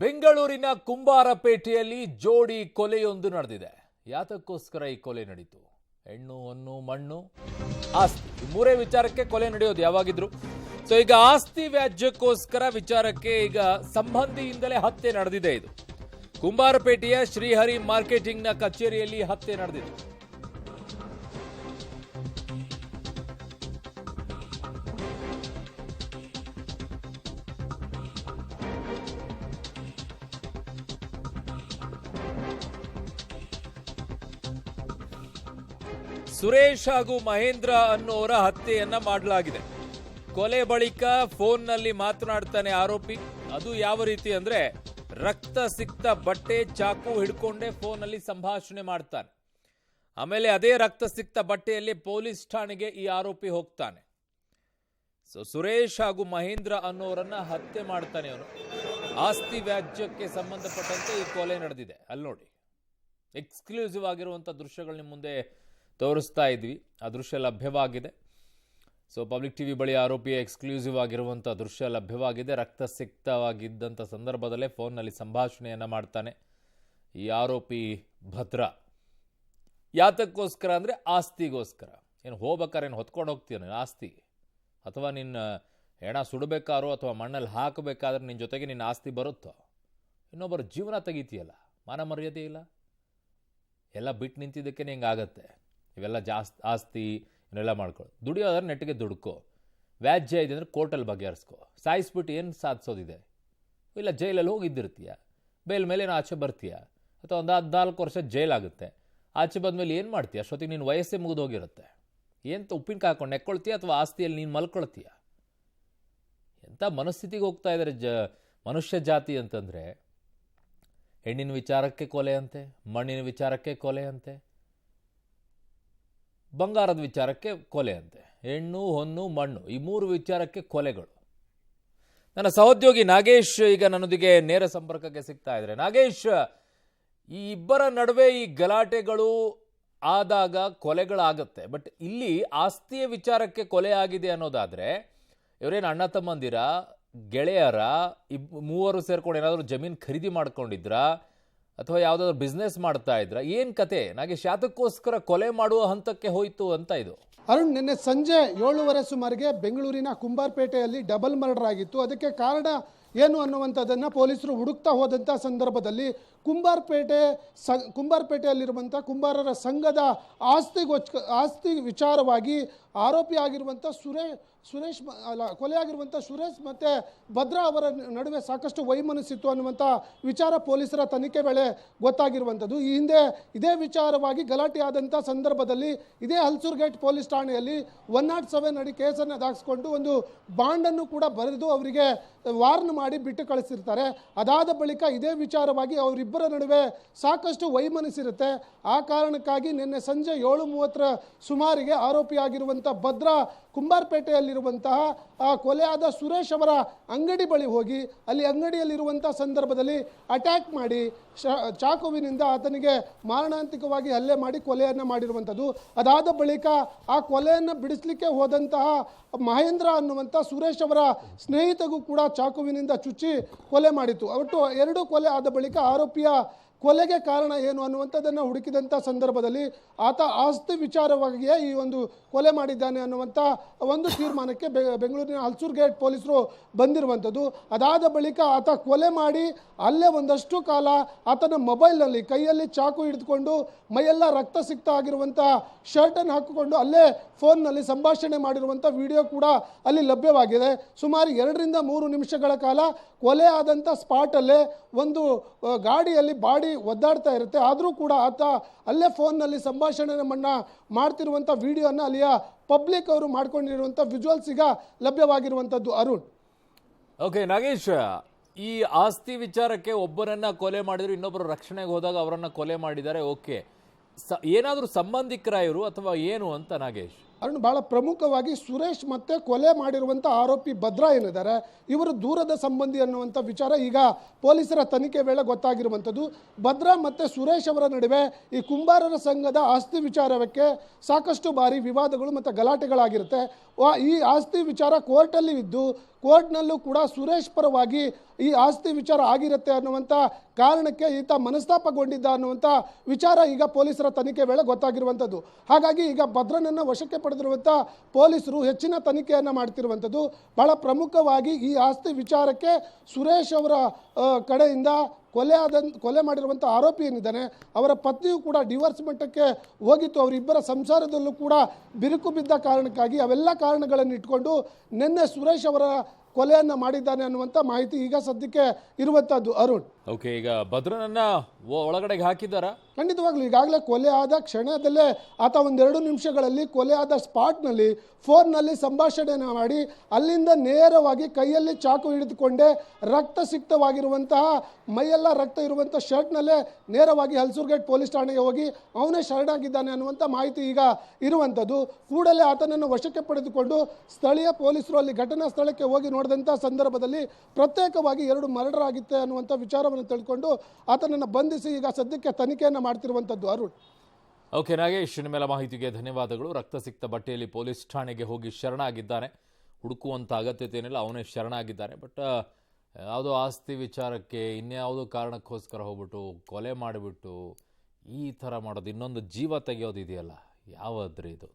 ಬೆಂಗಳೂರಿನ ಕುಂಬಾರಪೇಟೆಯಲ್ಲಿ ಜೋಡಿ ಕೊಲೆಯೊಂದು ನಡೆದಿದೆ. ಯಾತಕ್ಕೋಸ್ಕರ ಈ ಕೊಲೆ ನಡೀತು? ಹೆಣ್ಣು ಹೊನ್ನು ಮಣ್ಣು ಆಸ್ತಿ, ಈ ಮೂರೇ ವಿಚಾರಕ್ಕೆ ಕೊಲೆ ನಡೆಯೋದು ಯಾವಾಗಿದ್ರು. ಸೊ ಈಗ ಆಸ್ತಿ ವ್ಯಾಜ್ಯಕ್ಕೋಸ್ಕರ ವಿಚಾರಕ್ಕೆ ಈಗ ಸಂಬಂಧಿಯಿಂದಲೇ ಹತ್ಯೆ ನಡೆದಿದೆ. ಇದು ಕುಂಬಾರಪೇಟೆಯ ಶ್ರೀಹರಿ ಮಾರ್ಕೆಟಿಂಗ್ನ ಕಚೇರಿಯಲ್ಲಿ ಹತ್ಯೆ ನಡೆದಿದೆ. ಸುರೇಶ್ ಹಾಗೂ ಮಹೇಂದ್ರ ಅನ್ನೋರ ಹತ್ಯೆಯನ್ನ ಮಾಡಲಾಗಿದೆ. ಕೊಲೆ ಬಳಿಕ ಫೋನ್ನಲ್ಲಿ ಮಾತನಾಡ್ತಾನೆ ಆರೋಪಿ. ಅದು ಯಾವ ರೀತಿ ಅಂದ್ರೆ ರಕ್ತ ಸಿಕ್ತ ಬಟ್ಟೆ ಚಾಕು ಹಿಡ್ಕೊಂಡೇ ಫೋನ್ನಲ್ಲಿ ಸಂಭಾಷಣೆ ಮಾಡ್ತಾನೆ. ಆಮೇಲೆ ಅದೇ ರಕ್ತ ಸಿಕ್ತ ಬಟ್ಟೆಯಲ್ಲಿ ಪೊಲೀಸ್ ಠಾಣೆಗೆ ಈ ಆರೋಪಿ ಹೋಗ್ತಾನೆ. ಸೊ ಸುರೇಶ್ ಹಾಗೂ ಮಹೇಂದ್ರ ಅನ್ನೋರನ್ನ ಹತ್ಯೆ ಮಾಡ್ತಾನೆ ಅವನು. ಆಸ್ತಿ ವ್ಯಾಜ್ಯಕ್ಕೆ ಸಂಬಂಧಪಟ್ಟಂತೆ ಈ ಕೊಲೆ ನಡೆದಿದೆ. ಅಲ್ಲಿ ನೋಡಿ, ಎಕ್ಸ್ಕ್ಲೂಸಿವ್ ಆಗಿರುವಂತ ದೃಶ್ಯಗಳು ನಿಮ್ಮ ಮುಂದೆ ತೋರಿಸ್ತಾ ಇದ್ವಿ. ಆ ದೃಶ್ಯ ಲಭ್ಯವಾಗಿದೆ. ಸೊ ಪಬ್ಲಿಕ್ ಟಿವಿ ಬಳಿ ಆರೋಪಿಯ ಎಕ್ಸ್ಕ್ಲೂಸಿವ್ ಆಗಿರುವಂಥ ದೃಶ್ಯ ಲಭ್ಯವಾಗಿದೆ. ರಕ್ತಸಿಕ್ತವಾಗಿದ್ದಂಥ ಸಂದರ್ಭದಲ್ಲೇ ಫೋನ್ನಲ್ಲಿ ಸಂಭಾಷಣೆಯನ್ನು ಮಾಡ್ತಾನೆ ಈ ಆರೋಪಿ ಭದ್ರ. ಯಾತಕ್ಕೋಸ್ಕರ ಅಂದರೆ ಆಸ್ತಿಗೋಸ್ಕರ. ಏನು ಹೋಗ್ಬೇಕಾರೇನು ಹೊತ್ಕೊಂಡು ಹೋಗ್ತೀಯ ಆಸ್ತಿ, ಅಥವಾ ನಿನ್ನ ಹೆಣ ಸುಡಬೇಕಾರೋ ಅಥವಾ ಮಣ್ಣಲ್ಲಿ ಹಾಕಬೇಕಾದ್ರೆ ನಿನ್ನ ಜೊತೆಗೆ ನಿನ್ನ ಆಸ್ತಿ ಬರುತ್ತೋ? ಇನ್ನೊಬ್ಬರ ಜೀವನ ತೆಗಿತೀಯಲ್ಲ, ಮಾನ ಮರ್ಯಾದೆ ಇಲ್ಲ, ಎಲ್ಲ ಬಿಟ್ಟು ನಿಂತಿದ್ದಕ್ಕೆ ನಿಂಗೆ ಆಗತ್ತೆ. ಇವೆಲ್ಲ ಆಸ್ತಿ ಇವನ್ನೆಲ್ಲ ಮಾಡ್ಕೊಳ್ಳೋ. ದುಡಿಯೋದ್ರೆ ನೆಟ್ಟಿಗೆ ದುಡ್ಕೋ. ವ್ಯಾಜ್ಯ ಇದೆ ಅಂದರೆ ಕೋರ್ಟಲ್ಲಿ ಬಗೆಹರಿಸ್ಕೋ. ಸಾಯಿಸ್ಬಿಟ್ಟು ಏನು ಸಾಧಿಸೋದಿದೆ? ಇಲ್ಲ ಜೈಲಲ್ಲಿ ಹೋಗಿದ್ದಿರ್ತೀಯ, ಬೇಲ್ ಮೇಲೆ ಏನು ಆಚೆ ಬರ್ತೀಯ, ಅಥವಾ ಒಂದು 14 ವರ್ಷ ಜೈಲಾಗುತ್ತೆ. ಆಚೆ ಬಂದಮೇಲೆ ಏನು ಮಾಡ್ತೀಯ? ಅಷ್ಟೊತ್ತಿಗೆ ನಿನ್ನ ವಯಸ್ಸೇ ಮುಗಿದು ಹೋಗಿರುತ್ತೆ. ಏನು ಉಪ್ಪಿನಕಾಯಿ ಹಾಕೊಂಡು ನೆಕ್ಕೊಳ್ತೀಯ ಅಥವಾ ಆಸ್ತಿಯಲ್ಲಿ ನೀನು ಮಲ್ಕೊಳ್ತೀಯ? ಎಂಥ ಮನಸ್ಥಿತಿಗೆ ಹೋಗ್ತಾ ಇದ್ದಾರೆ ಮನುಷ್ಯ ಜಾತಿ ಅಂತಂದರೆ. ಹೆಣ್ಣಿನ ವಿಚಾರಕ್ಕೆ ಕೊಲೆ ಅಂತೆ, ಮಣ್ಣಿನ ವಿಚಾರಕ್ಕೆ ಕೊಲೆ ಅಂತೆ, ಬಂಗಾರದ ವಿಚಾರಕ್ಕೆ ಕೊಲೆ ಅಂತೆ. ಹೆಣ್ಣು ಹೊನ್ನು ಮಣ್ಣು, ಈ ಮೂರು ವಿಚಾರಕ್ಕೆ ಕೊಲೆಗಳು. ನನ್ನ ಸಹೋದ್ಯೋಗಿ ನಾಗೇಶ್ ಈಗ ನನ್ನೊಂದಿಗೆ ನೇರ ಸಂಪರ್ಕಕ್ಕೆ ಸಿಗ್ತಾ ಇದ್ದಾರೆ. ನಾಗೇಶ್, ಈ ಇಬ್ಬರ ನಡುವೆ ಈ ಗಲಾಟೆಗಳು ಆದಾಗ ಕೊಲೆಗಳಾಗತ್ತೆ. ಬಟ್ ಇಲ್ಲಿ ಆಸ್ತಿಯ ವಿಚಾರಕ್ಕೆ ಕೊಲೆ ಆಗಿದೆ ಅನ್ನೋದಾದ್ರೆ ಇವರೇನು ಅಣ್ಣ ತಮ್ಮಂದಿರ, ಗೆಳೆಯರ, ಮೂವರು ಸೇರ್ಕೊಂಡು ಏನಾದರೂ ಜಮೀನು ಖರೀದಿ ಮಾಡ್ಕೊಂಡಿದ್ರಾ ಅಥವಾ ಯಾವುದಾದ್ರು ಬಿಸ್ನೆಸ್ ಮಾಡ್ತಾ ಇದ್ರ? ಏನ್ ಕತೆ ನಾಗೇಶ್? ಯಾತಕ್ಕೋಸ್ಕರ ಕೊಲೆ ಮಾಡುವ ಹಂತಕ್ಕೆ ಹೋಯ್ತು ಅಂತ ಇದು? ಅರುಣ್, ನಿನ್ನೆ ಸಂಜೆ 7:30 ಸುಮಾರಿಗೆ ಬೆಂಗಳೂರಿನ ಕುಂಬಾರಪೇಟೆಯಲ್ಲಿ ಡಬಲ್ ಮರ್ಡರ್ ಆಗಿತ್ತು. ಅದಕ್ಕೆ ಕಾರಣ ಏನು ಅನ್ನುವಂಥದ್ದನ್ನು ಪೊಲೀಸರು ಹುಡುಕ್ತಾ ಹೋದಂಥ ಸಂದರ್ಭದಲ್ಲಿ ಕುಂಬಾರಪೇಟೆಯಲ್ಲಿರುವಂಥ ಕುಂಬಾರರ ಸಂಘದ ಆಸ್ತಿ ವಿಚಾರವಾಗಿ ಆರೋಪಿಯಾಗಿರುವಂಥ ಕೊಲೆಯಾಗಿರುವಂಥ ಸುರೇಶ್ ಮತ್ತು ಭದ್ರಾ ಅವರ ನಡುವೆ ಸಾಕಷ್ಟು ವೈಮನಸ್ಸಿತ್ತು ಅನ್ನುವಂಥ ವಿಚಾರ ಪೊಲೀಸರ ತನಿಖೆ ವೇಳೆ ಗೊತ್ತಾಗಿರುವಂಥದ್ದು. ಈ ಹಿಂದೆ ಇದೇ ವಿಚಾರವಾಗಿ ಗಲಾಟೆ ಆದಂಥ ಸಂದರ್ಭದಲ್ಲಿ ಇದೇ ಹಲ್ಸೂರ್ಗೇಟ್ ಪೊಲೀಸ್ ಠಾಣೆಯಲ್ಲಿ 107 ಅಡಿ ಕೇಸನ್ನು ದಾಖಲಿಸಿಕೊಂಡು ಒಂದು ಬಾಂಡನ್ನು ಕೂಡ ಬರೆದು ಅವರಿಗೆ ವಾರ್ನ್ ಮಾಡಿ ಬಿಟ್ಟು ಕಳಿಸಿರ್ತಾರೆ. ಅದಾದ ಬಳಿಕ ಇದೇ ವಿಚಾರವಾಗಿ ಅವರಿಬ್ಬರ ನಡುವೆ ಸಾಕಷ್ಟು ವೈಮನಸ್ಸಿರುತ್ತೆ. ಆ ಕಾರಣಕ್ಕಾಗಿ ನಿನ್ನೆ ಸಂಜೆ 7:30 ಸುಮಾರಿಗೆ ಆರೋಪಿಯಾಗಿರುವಂಥ ಭದ್ರಾ ಕುಂಬಾರಪೇಟೆಯಲ್ಲಿರುವಂತಹ ಕೊಲೆಯಾದ ಸುರೇಶ್ ಅವರ ಅಂಗಡಿ ಬಳಿ ಹೋಗಿ ಅಲ್ಲಿ ಅಂಗಡಿಯಲ್ಲಿರುವಂಥ ಸಂದರ್ಭದಲ್ಲಿ ಅಟ್ಯಾಕ್ ಮಾಡಿ ಚಾಕುವಿನಿಂದ ಆತನಿಗೆ ಮಾರಣಾಂತಿಕವಾಗಿ ಹಲ್ಲೆ ಮಾಡಿ ಕೊಲೆಯನ್ನು ಮಾಡಿರುವಂಥದ್ದು. ಅದಾದ ಬಳಿಕ ಆ ಕೊಲೆಯನ್ನು ಬಿಡಿಸಲಿಕ್ಕೆ ಹೋದಂತಹ ಮಹೇಂದ್ರ ಅನ್ನುವಂಥ ಸುರೇಶ್ ಅವರ ಸ್ನೇಹಿತಗೂ ಕೂಡ ಚಾಕುವಿನಿಂದ ಚುಚ್ಚಿ ಕೊಲೆ ಮಾಡಿತ್ತು. ಒಟ್ಟು 2 ಕೊಲೆ ಆದ ಬಳಿಕ ಆರೋಪಿಯ ಕೊಲೆಗೆ ಕಾರಣ ಏನು ಅನ್ನುವಂಥದ್ದನ್ನು ಹುಡುಕಿದಂಥ ಸಂದರ್ಭದಲ್ಲಿ ಆತ ಆಸ್ತಿ ವಿಚಾರವಾಗಿಯೇ ಈ ಒಂದು ಕೊಲೆ ಮಾಡಿದ್ದಾನೆ ಅನ್ನುವಂಥ ಒಂದು ತೀರ್ಮಾನಕ್ಕೆ ಬೆಂಗಳೂರಿನ ಹಲ್ಸೂರ್ಗೇಟ್ ಪೊಲೀಸರು ಬಂದಿರುವಂಥದ್ದು. ಅದಾದ ಬಳಿಕ ಆತ ಕೊಲೆ ಮಾಡಿ ಅಲ್ಲೇ ಒಂದಷ್ಟು ಕಾಲ ಆತನ ಮೊಬೈಲ್ನಲ್ಲಿ ಕೈಯಲ್ಲಿ ಚಾಕು ಹಿಡಿದುಕೊಂಡು ಮೈಯೆಲ್ಲ ರಕ್ತ ಸಿಕ್ತ ಆಗಿರುವಂಥ ಶರ್ಟನ್ನು ಹಾಕಿಕೊಂಡು ಅಲ್ಲೇ ಫೋನ್ನಲ್ಲಿ ಸಂಭಾಷಣೆ ಮಾಡಿರುವಂಥ ವಿಡಿಯೋ ಕೂಡ ಅಲ್ಲಿ ಲಭ್ಯವಾಗಿದೆ. ಸುಮಾರು 2 ರಿಂದ 3 ನಿಮಿಷಗಳ ಕಾಲ ಕೊಲೆ ಆದಂಥ ಸ್ಪಾಟಲ್ಲೇ ಒಂದು ಗಾಡಿಯಲ್ಲಿ ಬಾಡಿ ಒದ್ದಾಡ್ತಾ ಇರುತ್ತೆ. ಆದರೂ ಕೂಡ ಆತ ಅಲ್ಲೇ ಫೋನ್ನಲ್ಲಿ ಸಂಭಾಷಣೆಯನ್ನು ಮಾಡ್ತಿರುವಂಥ ವಿಡಿಯೋನ ಅಲ್ಲಿಯ ಪಬ್ಲಿಕ್ ಅವರು ಮಾಡ್ಕೊಂಡಿರುವಂಥ ವಿಜುವಲ್ಸ್ ಈಗ ಲಭ್ಯವಾಗಿರುವಂಥದ್ದು. ಅರುಣ್, ಓಕೆ ನಾಗೇಶ್, ಈ ಆಸ್ತಿ ವಿಚಾರಕ್ಕೆ ಒಬ್ಬರನ್ನ ಕೊಲೆ ಮಾಡಿದ್ರು, ಇನ್ನೊಬ್ಬರು ರಕ್ಷಣೆಗೆ ಹೋದಾಗ ಅವರನ್ನ ಕೊಲೆ ಮಾಡಿದ್ದಾರೆ. ಓಕೆ, ಏನಾದರೂ ಸಂಬಂಧಿಕರ ಇವರು ಅಥವಾ ಏನು ಅಂತ ನಾಗೇಶ್? ಅರುಣ್, ಬಹಳ ಪ್ರಮುಖವಾಗಿ ಸುರೇಶ್ ಮತ್ತೆ ಕೊಲೆ ಮಾಡಿರುವಂಥ ಆರೋಪಿ ಭದ್ರಾ ಏನಿದ್ದಾರೆ ಇವರು ದೂರದ ಸಂಬಂಧಿ ಅನ್ನುವಂಥ ವಿಚಾರ ಈಗ ಪೊಲೀಸರ ತನಿಖೆ ವೇಳೆ ಗೊತ್ತಾಗಿರುವಂಥದ್ದು. ಭದ್ರಾ ಮತ್ತು ಸುರೇಶ್ ಅವರ ನಡುವೆ ಈ ಕುಂಬಾರರ ಸಂಘದ ಆಸ್ತಿ ವಿಚಾರಕ್ಕೆ ಸಾಕಷ್ಟು ಬಾರಿ ವಿವಾದಗಳು ಮತ್ತು ಗಲಾಟೆಗಳಾಗಿರುತ್ತೆ. ಈ ಆಸ್ತಿ ವಿಚಾರ ಕೋರ್ಟಲ್ಲಿ ಇದ್ದು ಕೋರ್ಟ್ನಲ್ಲೂ ಕೂಡ ಸುರೇಶ್ ಪರವಾಗಿ ಈ ಆಸ್ತಿ ವಿಚಾರ ಆಗಿರುತ್ತೆ ಅನ್ನುವಂಥ ಕಾರಣಕ್ಕೆ ಈತ ಮನಸ್ತಾಪಗೊಂಡಿದ್ದ ಅನ್ನುವಂಥ ವಿಚಾರ ಈಗ ಪೊಲೀಸರ ತನಿಖೆ ವೇಳೆ ಗೊತ್ತಾಗಿರುವಂಥದ್ದು. ಹಾಗಾಗಿ ಈಗ ಭದ್ರನನ್ನು ವಶಕ್ಕೆ ಪಡೆದಿರುವಂಥ ಪೊಲೀಸರು ಹೆಚ್ಚಿನ ತನಿಖೆಯನ್ನು ಮಾಡ್ತಿರುವಂಥದ್ದು. ಬಹಳ ಪ್ರಮುಖವಾಗಿ ಈ ಆಸ್ತಿ ವಿಚಾರಕ್ಕೆ ಸುರೇಶ್ ಅವರ ಕಡೆಯಿಂದ ಕೊಲೆ ಮಾಡಿರುವಂಥ ಆರೋಪಿ ಏನಿದ್ದಾನೆ ಅವರ ಪತ್ನಿಯೂ ಕೂಡ ಡಿವೋರ್ಸ್ ಮಟ್ಟಕ್ಕೆ ಹೋಗಿತ್ತು. ಅವರಿಬ್ಬರ ಸಂಸಾರದಲ್ಲೂ ಕೂಡ ಬಿರುಕು ಬಿದ್ದ ಕಾರಣಕ್ಕಾಗಿ ಅವೆಲ್ಲ ಕಾರಣಗಳನ್ನು ಇಟ್ಕೊಂಡು ನಿನ್ನೆ ಸುರೇಶ್ ಅವರ ಕೊಲೆಯನ್ನು ಮಾಡಿದ್ದಾನೆ ಅನ್ನುವಂಥ ಮಾಹಿತಿ ಈಗ ಸದ್ಯಕ್ಕೆ ಇರುವಂಥದ್ದು. ಅರುಣ್, ಓಕೆ, ಈಗ ಭದ್ರನನ್ನ ಒಳಗಡೆಗೆ ಹಾಕಿದ್ದಾರಾ? ಖಂಡಿತವಾಗ್ಲೂ ಈಗಾಗಲೇ ಕೊಲೆ ಆದ ಕ್ಷಣದಲ್ಲೇ ಆತ ಒಂದೆರಡು ನಿಮಿಷಗಳಲ್ಲಿ ಕೊಲೆ ಆದ ಸ್ಪಾಟ್ನಲ್ಲಿ ಫೋನ್ನಲ್ಲಿ ಸಂಭಾಷಣೆಯನ್ನು ಮಾಡಿ ಅಲ್ಲಿಂದ ನೇರವಾಗಿ ಕೈಯಲ್ಲಿ ಚಾಕು ಹಿಡಿದುಕೊಂಡೇ ರಕ್ತಸಿಕ್ತವಾಗಿರುವಂತಹ ಮೈಯೆಲ್ಲ ರಕ್ತ ಇರುವಂಥ ಶರ್ಟ್ನಲ್ಲೇ ನೇರವಾಗಿ ಹಲ್ಸೂರ್ಗೇಟ್ ಪೊಲೀಸ್ ಠಾಣೆಗೆ ಹೋಗಿ ಅವನೇ ಶರಣಾಗಿದ್ದಾನೆ ಅನ್ನುವಂಥ ಮಾಹಿತಿ ಈಗ ಇರುವಂಥದ್ದು. ಕೂಡಲೇ ಆತನನ್ನು ವಶಕ್ಕೆ ಪಡೆದುಕೊಂಡು ಸ್ಥಳೀಯ ಪೊಲೀಸರು ಅಲ್ಲಿ ಘಟನಾ ಸ್ಥಳಕ್ಕೆ ಹೋಗಿ ನೋಡಿದಂಥ ಸಂದರ್ಭದಲ್ಲಿ ಪ್ರತ್ಯೇಕವಾಗಿ 2 ಮರ್ಡರ್ ಆಗಿತ್ತೆ ಅನ್ನುವಂಥ ವಿಚಾರವನ್ನು ತಿಳ್ಕೊಂಡು ಆತನನ್ನು ಬಂಧಿಸಿ ಈಗ ಸದ್ಯಕ್ಕೆ ತನಿಖೆಯನ್ನು ಮಾಡ್ತಿರುವಂಥದ್ದು. ಅರುಣ್, ಓಕೆ ನಾಗೇಶ್, ನಿಮ್ಮೆಲ್ಲ ಮಾಹಿತಿಗೆ ಧನ್ಯವಾದಗಳು. ರಕ್ತಸಿಕ್ತ ಬಟ್ಟೆಯಲ್ಲಿ ಪೊಲೀಸ್ ಠಾಣೆಗೆ ಹೋಗಿ ಶರಣಾಗಿದ್ದಾನೆ. ಹುಡುಕುವಂಥ ಅಗತ್ಯತೆ ಏನಿಲ್ಲ, ಅವನೇ ಶರಣಾಗಿದ್ದಾನೆ. ಬಟ್ ಯಾವುದೋ ಆಸ್ತಿ ವಿಚಾರಕ್ಕೆ ಇನ್ಯಾವುದೋ ಕಾರಣಕ್ಕೋಸ್ಕರ ಹೋಗ್ಬಿಟ್ಟು ಕೊಲೆ ಮಾಡಿಬಿಟ್ಟು ಈ ಥರ ಮಾಡೋದು, ಇನ್ನೊಂದು ಜೀವ ತೆಗೆಯೋದಿದೆಯಲ್ಲ, ಯಾವದ್ರಿ ಇದು?